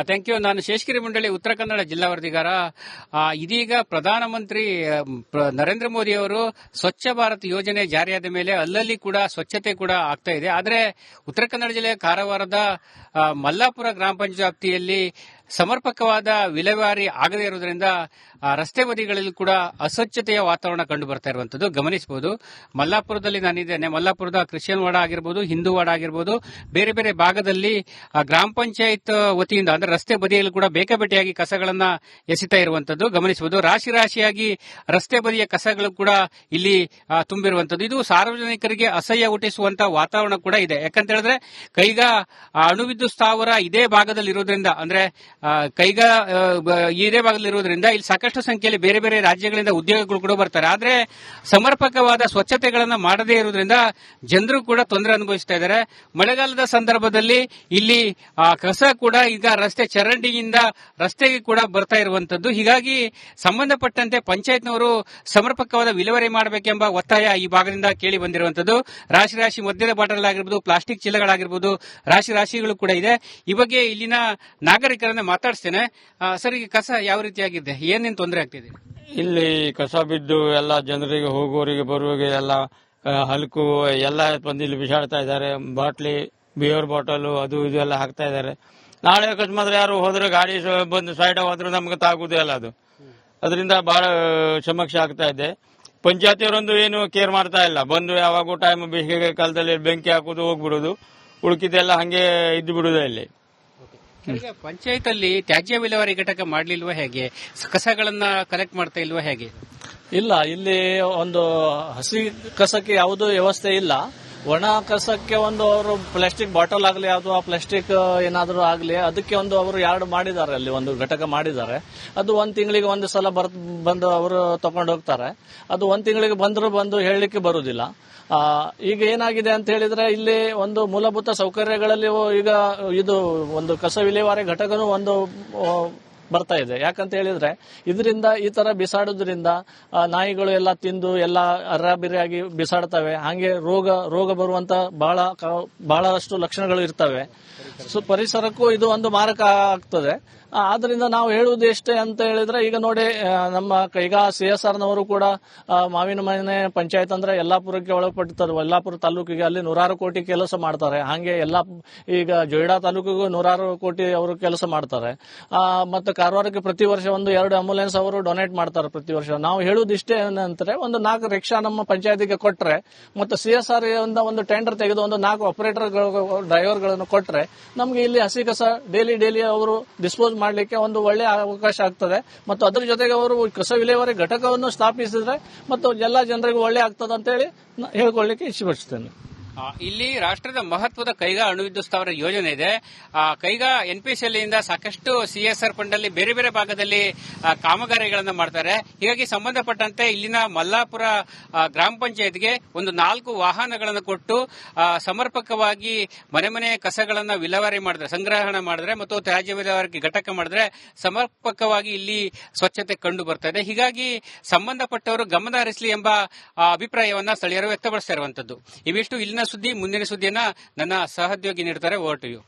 Thank you. ನಾನು ಶೇಷಗಿರಿ ಮಂಡಳಿ ಉತ್ತರ ಕನ್ನಡ ಜಿಲ್ಲಾ ವರದಿಗಾರ. ಇದೀಗ ಪ್ರಧಾನಮಂತ್ರಿ ನರೇಂದ್ರ ಮೋದಿ ಅವರು ಸ್ವಚ್ಛ ಭಾರತ್ ಯೋಜನೆ ಜಾರಿಯಾದ ಮೇಲೆ ಅಲ್ಲಲ್ಲಿ ಕೂಡ ಸ್ವಚ್ಛತೆ ಕೂಡ ಆಗ್ತಾ ಇದೆ. ಆದರೆ ಉತ್ತರ ಕನ್ನಡ ಜಿಲ್ಲೆಯ ಕಾರವಾರದ ಮಲ್ಲಾಪುರ ಗ್ರಾಮ ಪಂಚಾಯತ್ ವ್ಯಾಪ್ತಿಯಲ್ಲಿ ಸಮರ್ಪಕವಾದ ವಿಲೇವಾರಿ ಆಗದೇ ಇರುವುದರಿಂದ ರಸ್ತೆ ಬದಿಗಳಲ್ಲಿ ಕೂಡ ಅಸ್ವಚ್ಛತೆಯ ವಾತಾವರಣ ಕಂಡು ಬರ್ತಾ ಇರುವಂತದ್ದು ಗಮನಿಸಬಹುದು. ಮಲ್ಲಾಪುರದಲ್ಲಿ ನಾನಿದ್ದೇನೆ. ಮಲ್ಲಾಪುರದ ಕ್ರಿಶ್ಚಿಯನ್ ವಾರ್ಡ್ ಆಗಿರಬಹುದು, ಹಿಂದೂ ವಾರ್ಡ್ ಆಗಿರಬಹುದು, ಬೇರೆ ಬೇರೆ ಭಾಗದಲ್ಲಿ ಗ್ರಾಮ ಪಂಚಾಯತ್ ವತಿಯಿಂದ ಅಂದ್ರೆ ರಸ್ತೆ ಬದಿಯಲ್ಲಿ ಕೂಡ ಬೇಕಾಬೇಟಿಯಾಗಿ ಕಸಗಳನ್ನ ಎಸಿತಾ ಇರುವಂತದ್ದು ಗಮನಿಸಬಹುದು. ರಾಶಿ ರಾಶಿಯಾಗಿ ರಸ್ತೆ ಬದಿಯ ಕಸಗಳು ಕೂಡ ಇಲ್ಲಿ ತುಂಬಿರುವಂತದ್ದು. ಇದು ಸಾರ್ವಜನಿಕರಿಗೆ ಅಸಹ್ಯ ಹುಟ್ಟಿಸುವಂತಹ ವಾತಾವರಣ ಕೂಡ ಇದೆ. ಯಾಕಂತ ಹೇಳಿದ್ರೆ ಕೈಗಾ ಅಣುವಿದ್ಯುತ್ ಸ್ಥಾವರ ಇದೇ ಭಾಗದಲ್ಲಿ ಇರೋದ್ರಿಂದ, ಅಂದ್ರೆ ಕೈಗಾ ಇದೇ ಭಾಗದಲ್ಲಿ ಇರೋದ್ರಿಂದ ಇಲ್ಲಿ ಸಾಕಷ್ಟು ಸಂಖ್ಯೆಯಲ್ಲಿ ಬೇರೆ ಬೇರೆ ರಾಜ್ಯಗಳಿಂದ ಉದ್ಯೋಗಿಗಳು ಕೂಡ ಬರ್ತಾರೆ. ಆದ್ರೆ ಸಮರ್ಪಕವಾದ ಸ್ವಚ್ಛತೆಗಳನ್ನ ಮಾಡದೇ ಇರುವುದರಿಂದ ಜನರು ಕೂಡ ತೊಂದರೆ ಅನುಭವಿಸ್ತಾ ಇದ್ದಾರೆ. ಮಳೆಗಾಲದ ಸಂದರ್ಭದಲ್ಲಿ ಇಲ್ಲಿ ಕಸ ಕೂಡ ಈಗ ರಸ್ತೆ ಚರಂಡಿಯಿಂದ ರಸ್ತೆಗೆ ಕೂಡ ಬರ್ತಾ ಇರುವಂತದ್ದು. ಹೀಗಾಗಿ ಸಂಬಂಧಪಟ್ಟಂತೆ ಪಂಚಾಯತ್ನವರು ಸಮರ್ಪಕವಾದ ವಿಲೇವಾರಿ ಮಾಡಬೇಕೆಂಬ ಒತ್ತಾಯ ಈ ಭಾಗದಿಂದ ಕೇಳಿ ಬಂದಿರುವಂತದ್ದು. ರಾಶಿ ರಾಶಿ ಮದ್ಯದ ಬಾಟಲ್ ಆಗಿರ್ಬೋದು, ಪ್ಲಾಸ್ಟಿಕ್ ಚೀಲಗಳಾಗಿರ್ಬೋದು, ರಾಶಿ ರಾಶಿಗಳು ಕೂಡ ಇದೆ. ಈ ಬಗ್ಗೆ ಇಲ್ಲಿನ ನಾಗರಿಕರನ್ನ ಮಾತಾಡಿಸ್ತೇನೆ. ಸರ್, ಈಗ ಕಸ ಯಾವ ರೀತಿಯಾಗಿದೆ, ಏನೇನು ತೊಂದರೆ ಆಗ್ತಿದೆ? ಇಲ್ಲಿ ಕಸ ಬಿದ್ದು ಎಲ್ಲ ಜನರಿಗೆ ಹೋಗುವವರಿಗೆ ಬರುವವರಿಗೆ ಎಲ್ಲ ಹಲಕು ಎಲ್ಲ ಬಂದು ಇಲ್ಲಿ ಬಿಸಾಡ್ತಾ ಇದ್ದಾರೆ. ಬಾಟ್ಲಿ, ಬಿಯರ್ ಬಾಟಲ್ ಅದು ಇದು ಎಲ್ಲ ಹಾಕ್ತಾ ಇದ್ದಾರೆ. ನಾಳೆ ಅಕಸ್ಮಾತ್ ಯಾರು ಹೋದ್ರೆ ಗಾಡಿ ಬಂದು ಸೈಡ್ ಹೋದ್ರೆ ನಮ್ಗೆ ತಾಗುದೇ ಅಲ್ಲ ಅದು. ಅದರಿಂದ ಬಹಳ ಸಮಸ್ಯೆ ಆಗ್ತಾ ಇದೆ. ಪಂಚಾಯತಿಯವರೊಂದು ಏನು ಕೇರ್ ಮಾಡ್ತಾ ಇಲ್ಲ. ಬಂದು ಯಾವಾಗೂ ಟೈಮ್ ಬೇಸಿಗೆ ಕಾಲದಲ್ಲಿ ಬೆಂಕಿ ಹಾಕುದು, ಹೋಗ್ಬಿಡುದು, ಉಳುಕಿದೆಲ್ಲ ಹಂಗೆ ಇದ್ದು ಬಿಡುದು. ಇಲ್ಲಿ ಪಂಚಾಯತ್ ಅಲ್ಲಿ ತ್ಯಾಜ್ಯ ವಿಲೇವಾರಿ ಘಟಕ ಮಾಡ್ಲಿಲ್ವಾ ಹೇಗೆ? ಕಸಗಳನ್ನ ಕಲೆಕ್ಟ್ ಮಾಡ್ತಾ ಇಲ್ವಾ ಹೇಗೆ? ಇಲ್ಲ, ಇಲ್ಲಿ ಒಂದು ಹಸಿ ಕಸಕ್ಕೆ ಯಾವುದೂ ವ್ಯವಸ್ಥೆ ಇಲ್ಲ. ಒಣ ಕಸಕ್ಕೆ ಒಂದು ಅವರು ಪ್ಲಾಸ್ಟಿಕ್ ಬಾಟಲ್ ಆಗಲಿ ಅಥವಾ ಪ್ಲಾಸ್ಟಿಕ್ ಏನಾದರೂ ಆಗಲಿ ಅದಕ್ಕೆ ಒಂದು ಅವರು ಯಾರ್ಡ್ ಮಾಡಿದ್ದಾರೆ, ಅಲ್ಲಿ ಒಂದು ಘಟಕ ಮಾಡಿದ್ದಾರೆ. ಅದು ಒಂದ್ ತಿಂಗಳಿಗೆ ಒಂದು ಸಲ ಬಂದು ಅವರು ತಗೊಂಡು ಹೋಗ್ತಾರೆ. ಅದು ಒಂದ್ ತಿಂಗಳಿಗೆ ಬಂದು ಹೇಳಲಿಕ್ಕೆ ಬರುವುದಿಲ್ಲ. ಈಗ ಏನಾಗಿದೆ ಅಂತ ಹೇಳಿದ್ರೆ ಇಲ್ಲಿ ಒಂದು ಮೂಲಭೂತ ಸೌಕರ್ಯಗಳಲ್ಲಿ ಈಗ ಇದು ಒಂದು ಕಸ ವಿಲೇವಾರಿ ಘಟಕನೂ ಒಂದು ಬರ್ತಾ ಇದೆ. ಯಾಕಂತ ಹೇಳಿದ್ರೆ ಇದರಿಂದ ಈ ತರ ಬಿಸಾಡೋದ್ರಿಂದ ನಾಯಿಗಳು ಎಲ್ಲ ತಿಂದು ಎಲ್ಲ ಅರ್ರಾಬಿರಿಯಾಗಿ ಬಿಸಾಡ್ತವೆ. ಹಾಗೆ ರೋಗ ಬರುವಂತ ಬಹಳಷ್ಟು ಲಕ್ಷಣಗಳು ಇರ್ತವೆ. ಪರಿಸರಕ್ಕೂ ಇದು ಒಂದು ಮಾರಕ ಆಗ್ತದೆ. ಆದ್ರಿಂದ ನಾವು ಹೇಳುವುದು ಎಷ್ಟೇ ಅಂತ ಹೇಳಿದ್ರೆ, ಈಗ ನೋಡಿ ನಮ್ಮ ಈಗ CSR ನವರು ಕೂಡ ಮಾವಿನ ಮನೆ ಪಂಚಾಯತ್ ಅಂದ್ರೆ ಯಲ್ಲಾಪುರಕ್ಕೆ ಒಳಪಟ್ಟಿದ್ದಾರೆ. ಯಲ್ಲಾಪುರ ತಾಲೂಕಿಗೆ ಅಲ್ಲಿ 100 ಕೋಟಿ ಕೆಲಸ ಮಾಡ್ತಾರೆ. ಹಾಗೆ ಈಗ ಜೊಯ್ಡಾ ತಾಲೂಕಿಗೂ 100 ಕೋಟಿ ಅವರು ಕೆಲಸ ಮಾಡ್ತಾರೆ. ಮತ್ತೆ ಕಾರವಾರಕ್ಕೆ ಪ್ರತಿ ವರ್ಷ ಒಂದು 2 ಆಂಬುಲೆನ್ಸ್ ಅವರು ಡೊನೇಟ್ ಮಾಡ್ತಾರೆ ಪ್ರತಿ ವರ್ಷ. ನಾವು ಹೇಳುವುದು ಇಷ್ಟೇ ಏನಂತಾರೆ, ಒಂದು 4 ರಿಕ್ಷಾ ನಮ್ಮ ಪಂಚಾಯತಿಗೆ ಕೊಟ್ರೆ ಮತ್ತೆ CSR ಒಂದು ಟೆಂಡರ್ ತೆಗೆದು ಒಂದು 4 ಆಪರೇಟರ್ ಡ್ರೈವರ್ಗಳನ್ನು ಕೊಟ್ರೆ ನಮ್ಗೆ ಇಲ್ಲಿ ಹಸಿ ಕಸ ಡೈಲಿ ಅವರು ಡಿಸ್ಪೋಸ್ ಮಾಡಲಿಕ್ಕೆ ಒಂದು ಒಳ್ಳೆ ಅವಕಾಶ ಆಗ್ತದೆ. ಮತ್ತು ಅದರ ಜೊತೆಗೆ ಅವರು ಕಸ ವಿಲೇವಾರಿ ಘಟಕವನ್ನು ಸ್ಥಾಪಿಸಿದ್ರೆ ಮತ್ತು ಎಲ್ಲಾ ಜನರಿಗೂ ಒಳ್ಳೆ ಆಗ್ತದೆ ಅಂತ ಹೇಳಿ ಹೇಳ್ಕೊಳ್ಳಿಕ್ಕೆ ಇಷ್ಟಪಡ್ತೇನೆ. ಇಲ್ಲಿ ರಾಷ್ಟ್ರದ ಮಹತ್ವದ ಕೈಗಾ ಅಣುವಿದ್ಯುತ್ ಸ್ಥಾವರ ಯೋಜನೆ ಇದೆ. ಕೈಗಾ NPCL ಇಂದ ಸಾಕಷ್ಟು CSR ಫಂಡ್ ಅಲ್ಲಿ ಬೇರೆ ಬೇರೆ ಭಾಗದಲ್ಲಿ ಕಾಮಗಾರಿಗಳನ್ನ ಮಾಡ್ತಾರೆ. ಹೀಗಾಗಿ ಸಂಬಂಧಪಟ್ಟಂತೆ ಇಲ್ಲಿನ ಮಲ್ಲಾಪುರ ಗ್ರಾಮ ಪಂಚಾಯತ್ಗೆ ಒಂದು 4 ವಾಹನಗಳನ್ನು ಕೊಟ್ಟು ಸಮರ್ಪಕವಾಗಿ ಮನೆ ಕಸಗಳನ್ನ ವಿಲೇವಾರಿ ಮಾಡಿದ್ರೆ, ಸಂಗ್ರಹಣೆ ಮಾಡಿದ್ರೆ ಮತ್ತು ತ್ಯಾಜ್ಯ ವಿಲೇವಾರಿ ಘಟಕ ಮಾಡಿದ್ರೆ ಸಮರ್ಪಕವಾಗಿ ಇಲ್ಲಿ ಸ್ವಚ್ಛತೆ ಕಂಡು ಬರ್ತಾ ಇದೆ. ಹೀಗಾಗಿ ಸಂಬಂಧಪಟ್ಟವರು ಗಮನ ಹರಿಸಲಿ ಎಂಬ ಅಭಿಪ್ರಾಯವನ್ನ ಸ್ಥಳೀಯರು ವ್ಯಕ್ತಪಡಿಸ್ತಾ ಇರುವಂತದ್ದು. ಇವಿಷ್ಟು ಇಲ್ಲಿನ ಸುದ್ದಿ. ಮುಂದಿನ ಸುದ್ದಿಯನ್ನ ನನ್ನ ಸಹೋದ್ಯೋಗಿ ನೀಡುತ್ತಾರೆ. Over to you.